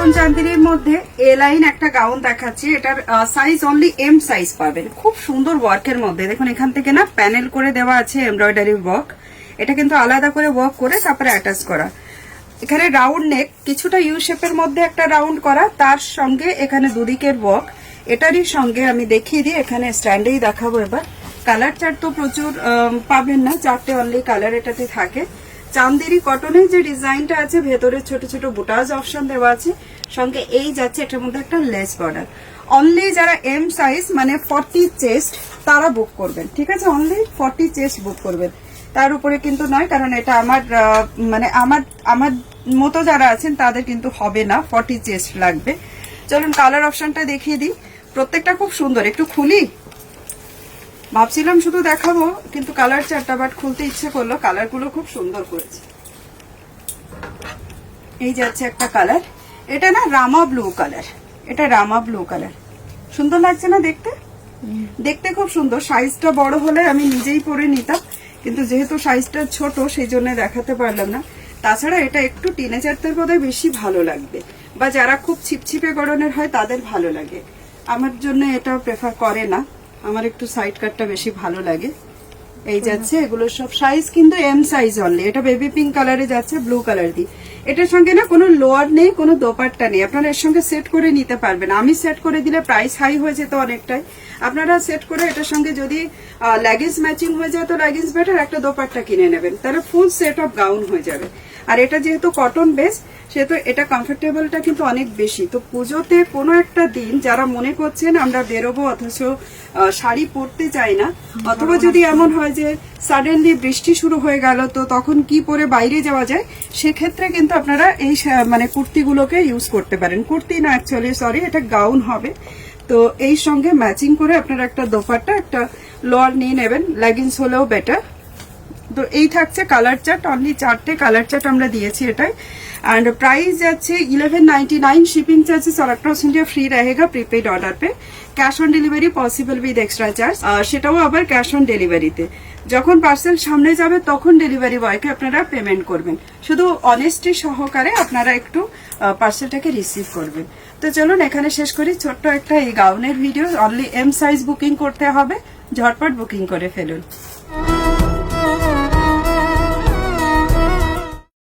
চিকন চান্দিনীর মধ্যে এ লাইন একটা গাউন দেখাচ্ছি। এটার সাইজ অনলি এম সাইজ পাবেন। খুব সুন্দর ওয়ার্কের মধ্যে দেখুন, এখান থেকে না প্যানেল করে দেওয়া আছে এমব্রয়ডারি ওয়ার্ক। এটা কিন্তু আলাদা করে ওয়ার্ক করে তারপরে অ্যাটাচ করা। এখানে রাউন্ড নেক, কিছুটা ইউ শেপের মধ্যে একটা রাউন্ড করা, তার সঙ্গে এখানে দুদিকের ওয়ার্ক। এটারই সঙ্গে আমি দেখিয়ে দিই, এখানে স্ট্যান্ডেই দেখাবো। এবার কালার চার্ট তো প্রচুর পাবেন না, 4টে অনলি কালার এটাতে থাকে। চান্দেরি কটনের যে ডিজাইনটা আছে, ভেতরে ছোট ছোট বুটাজ অপশন দেওয়া আছে, সঙ্গে এই যাচ্ছে এটার মধ্যে একটা লেস বর্ডার। অনলি যারা এম সাইজ মানে 40 চেস্ট তারা বুক করবেন, ঠিক আছে? অনলি 40 চেস্ট বুক করবেন, তার উপরে কিন্তু নয়, কারণ এটা আমার মানে আমার মতো যারা আছেন তাদের কিন্তু হবে না, 40 চেস্ট লাগবে। চলুন কালার অপশনটা দেখিয়ে দিই। প্রত্যেকটা খুব সুন্দর। একটু খুলি, ভাবছিলাম শুধু দেখাবো, কিন্তু কালার চারটা বাট খুলতে ইচ্ছে করলো। কালারগুলো খুব সুন্দর করেছে। এই যাচ্ছে একটা কালার, এটা না রামা ব্লু কালার। এটা রামা ব্লু কালার, সুন্দর লাগছে না দেখতে? দেখতে খুব সুন্দর। সাইজটা বড় হলে আমি নিজেই পরে নিতাম, কিন্তু যেহেতু সাইজটা ছোট সেই জন্য দেখাতে পারলাম না। তাছাড়া এটা একটু টিনেজারদের বোধহয় বেশি ভালো লাগবে, বা যারা খুব ছিপছিপে গড়নের হয় তাদের ভালো লাগে। আমার জন্য এটা প্রেফার করে না, আমার একটু সাইড কাটটা বেশি ভালো লাগে। এই যাচ্ছে, এগুলো সব সাইজ কিন্তু এম সাইজ অনলি। এটা বেবি পিঙ্ক কালারে যাচ্ছে ব্লু কালার দিয়ে। এটার সঙ্গে না কোনো লোয়ার নেই, কোনো দোপাট্টা নেই, আপনারা এর সঙ্গে সেট করে নিতে পারবেন। আমি সেট করে দিলে প্রাইস হাই হয়ে যেত অনেকটাই। আপনারা সেট করে এটার সঙ্গে যদি লেগিংস ম্যাচিং হয়ে যায় তো লেগিংস বেটার, একটা দোপাট্টা কিনে নেবেন, তাহলে ফুল সেট অফ গাউন হয়ে যাবে। আর এটা যেহেতু কটন বেস, সেহেতু এটা কমফোর্টেবলটা কিন্তু অনেক বেশি। তো পুজোতে কোনো একটা দিন যারা মনে করছেন আমরা বেরোবো অথচ শাড়ি পরতে চাই না, অথবা যদি এমন হয় যে সাডেনলি বৃষ্টি শুরু হয়ে গেল, তো তখন কি পরে বাইরে যাওয়া যায়, সেক্ষেত্রে কিন্তু আপনারা এই মানে কুর্তিগুলোকে ইউজ করতে পারেন। কুর্তি না, অ্যাকচুয়ালি সরি, এটা গাউন হবে। তো এই সঙ্গে ম্যাচিং করে আপনারা একটা দোপাট্টা, একটা লোয়ার নিয়ে নেবেন, লেগিংস হলেও বেটার। তো এই থাকছে কালার চার্ট, অনলি 4টে কালার চার্ট আমরা দিয়েছি এটাই। एंड प्राइस যাচ্ছে 1199। शिपिंग चार्जेस और अक्रॉस इंडिया फ्री रहेगा प्रीपेड ऑर्डर पे। Cash on delivery possible with extra charge, সেটাও আবার ক্যাশ অন ডেলিভারিতে। যখন পার্সেল সামনে যাবে তখন ডেলিভারি বয়কে আপনারা পেমেন্ট করবেন। শুধু অনেস্টি সহকারে আপনারা একটু পার্সেলটাকে রিসিভ করবেন। তো চলুন এখানে শেষ করি ছোট্ট একটা এই গাউনের video. Only M size booking করতে হবে, ঝটপট বুকিং করে ফেলুন।